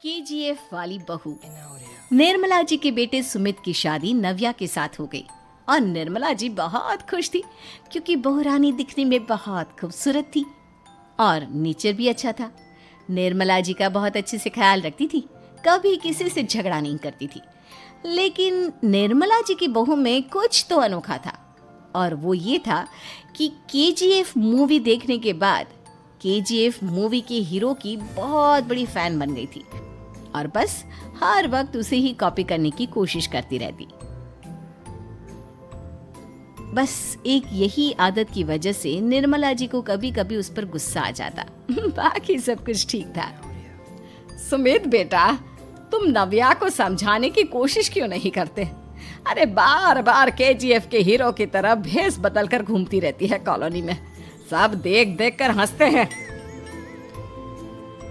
KGF वाली बहू। निर्मला जी के बेटे सुमित की शादी नव्या के साथ हो गई और निर्मला जी बहुत खुश थी क्योंकि बहू रानी दिखने में बहुत खूबसूरत थी और नेचर भी अच्छा था। निर्मला जी का बहुत अच्छे से ख्याल रखती थी, कभी किसी से झगड़ा नहीं करती थी। लेकिन निर्मला जी की बहू में कुछ तो अनोखा था और वो ये था कि केजीएफ मूवी देखने के बाद केजीएफ मूवी के हीरो की बहुत बड़ी फैन बन गई थी और बस हर वक्त उसे ही कॉपी करने की कोशिश करती रहती। बस एक यही आदत की वजह से निर्मला जी को कभी कभी उस पर गुस्सा आ जाता। बाकी सब कुछ ठीक था। सुमित बेटा, तुम नव्या को समझाने की कोशिश क्यों नहीं करते? अरे बार बार केजीएफ के हीरो की तरह भेस बदलकर घूमती रहती है कॉलोनी में, सब देख देख कर हंसते हैं।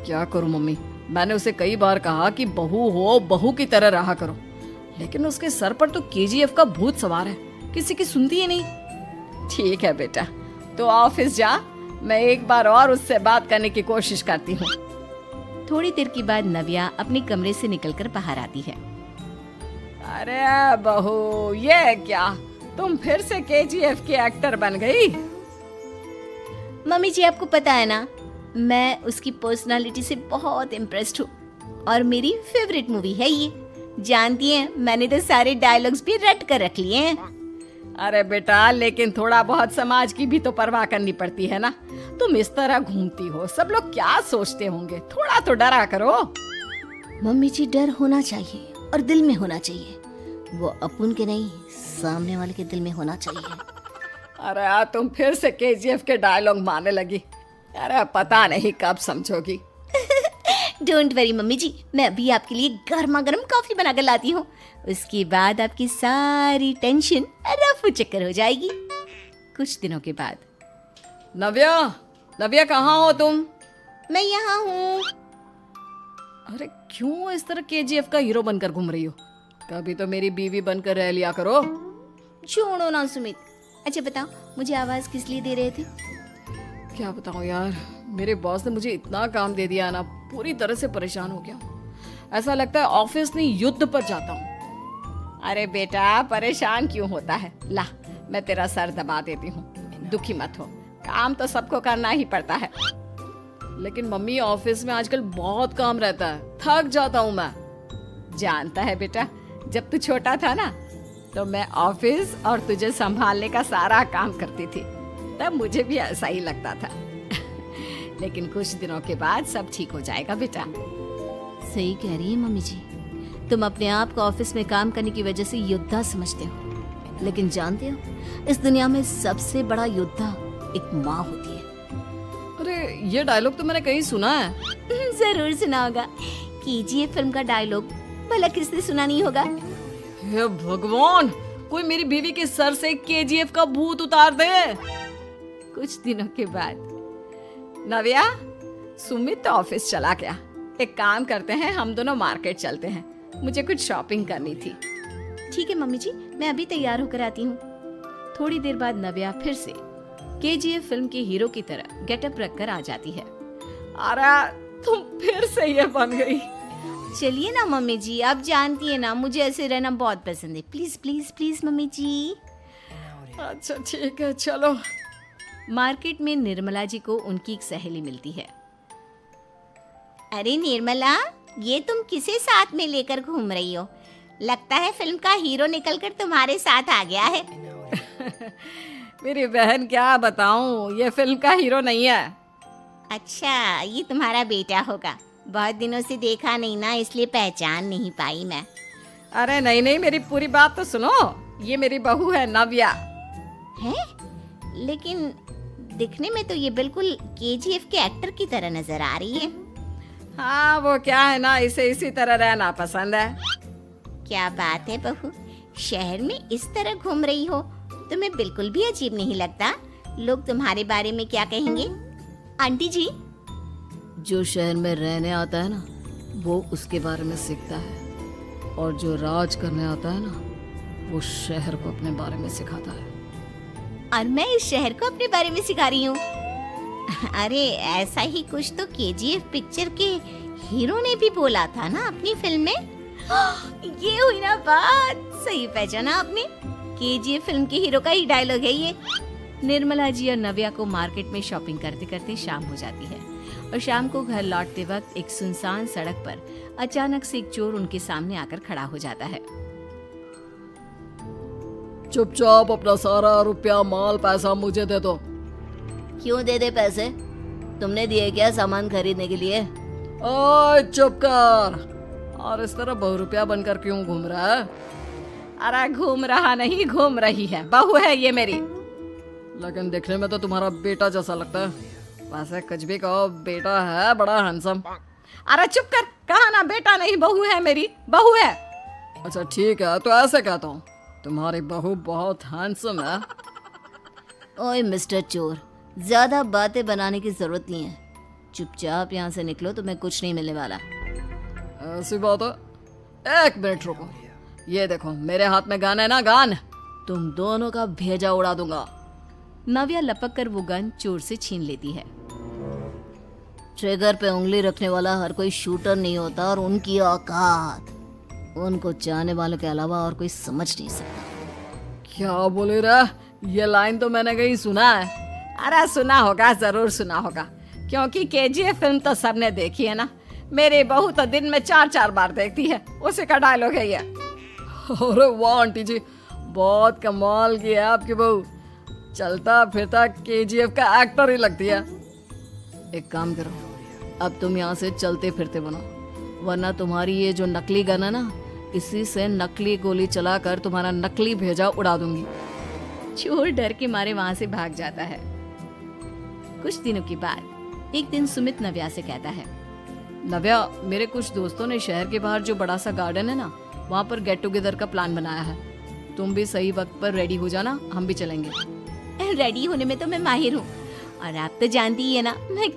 क्या करूं मम्मी, मैंने उसे कई बार कहा कि बहू हो, बहू की तरह रहा करो, लेकिन उसके सर पर तो केजीएफ का भूत सवार है, किसी की सुनती ही नहीं। ठीक है बेटा, तो ऑफिस जा, मैं एक बार और उससे बात करने की कोशिश करती हूँ। थोड़ी देर के बाद नव्या अपने कमरे से निकलकर बाहर आती है। अरे बहू, ये क्या, तुम फिर से केजीएफ की एक्टर बन गई? मम्मी जी, आपको पता है ना, मैं उसकी पर्सनालिटी से बहुत इम्प्रेस्ड हूँ और मेरी फेवरेट मूवी है ये। जानती हैं, मैंने तो सारे डायलॉग्स भी रट कर रख लिए हैं। अरे बेटा, लेकिन थोड़ा बहुत समाज की भी तो परवाह करनी पड़ती है ना। तुम इस तरह घूमती हो, सब लोग क्या सोचते होंगे, थोड़ा तो डरा करो। मम्मी जी, डर होना चाहिए और दिल में होना चाहिए, वो अपन के नहीं, सामने वाले के दिल में होना चाहिए। अरे तुम फिर से केजीएफ के डायलॉग मारने लगी। अरे पता नहीं कब समझोगी। डोंट वरी मम्मी जी, मैं अभी आपके लिए गर्मा गर्म कॉफी बनाकर लाती हूँ, उसके बाद आपकी सारी टेंशन रफू चक्कर हो जाएगी। कुछ दिनों के बाद। नव्या, नव्या कहाँ हो तुम? मैं यहाँ हूँ। अरे क्यों इस तरह केजीएफ का हीरो बनकर घूम रही हो? कभी तो मेरी बीवी बनकर रह लिया करो। छोड़ो ना सुमित। अच्छा बताओ, मुझे आवाज किस लिए दे रहे थे? क्या बताऊं यार, मेरे बॉस ने मुझे इतना काम दे दिया ना, पूरी तरह से परेशान हो गया। ऐसा लगता है ऑफिस नहीं, युद्ध पर जाता हूँ। अरे बेटा, परेशान क्यों होता है? ला, मैं तेरा सर दबा देती हूँ, दुखी मत हो, काम तो सबको करना ही पड़ता है। लेकिन मम्मी, ऑफिस में आजकल बहुत काम रहता है, थक जाता हूँ मैं। जानता है बेटा, जब तू छोटा था ना, तो मैं ऑफिस और तुझे संभालने का सारा काम करती थी, तब मुझे भी ऐसा ही लगता था। लेकिन कुछ दिनों के बाद सब ठीक हो जाएगा बेटा। सही कह रही है मम्मी जी, तुम अपने आप को ऑफिस में काम करने की वजह से योद्धा समझते हो, लेकिन जानते हो, इस दुनिया में सबसे बड़ा योद्धा एक माँ होती है। अरे ये डायलॉग तो मैंने कहीं सुना है। जरूर सुना होगा, केजीएफ फिल्म का डायलॉग, भला किसने सुना नहीं होगा? हे भगवान, कोई मेरी बीवी के सर से केजीएफ का भूत उतार दे। कुछ दिनों के बाद। नव्या, सुमित तो ऑफिस चला गया, एक काम करते हैं, हम दोनों मार्केट चलते हैं, मुझे कुछ शॉपिंग करनी थी। ठीक है मम्मी जी, मैं अभी तैयार होकर आती हूँ। थोड़ी देर बाद नव्या फिर से केजीएफ फिल्म के हीरो की तरह गेटअप रखकर आ जाती है। अरे तुम फिर से ये बन गई। चलिए ना मम्मी जी, आप जानती है ना, मुझे ऐसे रहना बहुत पसंद है। प्लीज प्लीज प्लीज मम्मी जी। अच्छा ठीक है, चलो। मार्केट में निर्मला जी को उनकी एक सहेली मिलती है। अरे निर्मला, ये तुम किसे साथ में लेकर घूम रही हो? लगता है फिल्म का हीरो निकलकर तुम्हारे साथ आ गया है। मेरी बहन, क्या बताऊं, ये फिल्म का हीरो नहीं है। अच्छा, ये तुम्हारा बेटा होगा, बहुत दिनों से देखा नहीं ना, इसलिए पहचान नहीं पाई मैं। अरे नहीं नहीं, मेरी पूरी बात तो सुनो, ये मेरी बहू है नव्या। है? लेकिन दिखने में तो ये बिल्कुल केजीएफ के एक्टर की तरह नजर आ रही है। हाँ, वो क्या है ना, इसे इसी तरह रहना पसंद है। क्या बात है बहू, शहर में इस तरह घूम रही हो, तुम्हें बिल्कुल भी अजीब नहीं लगता? लोग तुम्हारे बारे में क्या कहेंगे? आंटी जी, जो शहर में रहने आता है ना, वो उसके बारे में सीखता है, और जो राज करने आता है ना, वो शहर को अपने बारे में सिखाता है। और मैं इस शहर को अपने बारे में सिखा रही हूँ। अरे ऐसा ही कुछ तो केजीएफ पिक्चर के हीरो ने भी बोला था ना अपनी फिल्म में। ये हुई ना बात, सही पहचाना आपने। केजीएफ फिल्म के हीरो का ही डायलॉग है ये। निर्मला जी और नव्या को मार्केट में शॉपिंग करते करते शाम हो जाती है और शाम को घर लौटते वक्त एक सुनसान सड़क पर अचानक से एक चोर उनके सामने आकर खड़ा हो जाता है। चुपचाप अपना सारा रुपया माल पैसा मुझे दे दो। क्यों दे दे पैसे? तुमने दिए क्या सामान खरीदने के लिए? ओए चुप कर। और इस तरह बहुरुपया बनकर क्यों घूम रहा है? अरे घूम रहा नहीं, घूम रही है, बहू है ये मेरी। लेकिन देखने में तो तुम्हारा बेटा जैसा लगता है। वैसे कुछ भी कहो, बेटा है बड़ा हैंडसम। अरे चुप कर, कहा ना बेटा नहीं बहू है मेरी, बहू है। अच्छा ठीक है, तो ऐसे कहता हूँ, तुम्हारी बहू बहुत हैंडसम है। ओए मिस्टर चोर, ज्यादा बातें बनाने की जरूरत नहीं है। चुपचाप यहाँ से निकलो, तुम्हें कुछ नहीं मिलने वाला। ऐसी बात है। एक मिनट रुको, ये देखो मेरे हाथ में गन है ना, गन। तुम दोनों का भेजा उड़ा दूंगा। नव्या लपक कर वो गन चोर से छीन लेती है। ट्रिगर पे उंगली रखने वाला हर कोई शूटर नहीं होता, और उनकी औकात उनको चाहने वालों के अलावा और कोई समझ नहीं सकता। क्या बोले रे? ये लाइन तो मैंने कहीं सुना है। अरे सुना होगा, जरूर सुना होगा, क्योंकि केजीएफ फिल्म तो सबने देखी है ना। मेरी बहू तो दिन में 4-4 बार देखती है, उसी का डायलॉग है ये। अरे वाह आंटी जी, बहुत कमाल की है आपकी बहू। चलता फिरता केजीएफ का एक्टर ही लगती है। एक काम करो, अब तुम यहाँ से चलते फिरते बनो, वरना तुम्हारी ये जो नकली गन है ना, इसी से नकली गोली चलाकर तुम्हारा नकली भेजा उड़ा दूंगी। चोर डर के मारे वहां से भाग जाता है। कुछ दिनों के बाद एक दिन सुमित नव्या से कहता है, नव्या, मेरे कुछ दोस्तों ने शहर के बाहर जो बड़ा सा गार्डन है ना, वहाँ पर गेट टुगेदर का प्लान बनाया है। तुम भी सही वक्त पर रेडी हो जाना, हम भी चलेंगे। रेडी होने में तो मैं माहिर हूँ, और आप तो जानती ही है ना मैं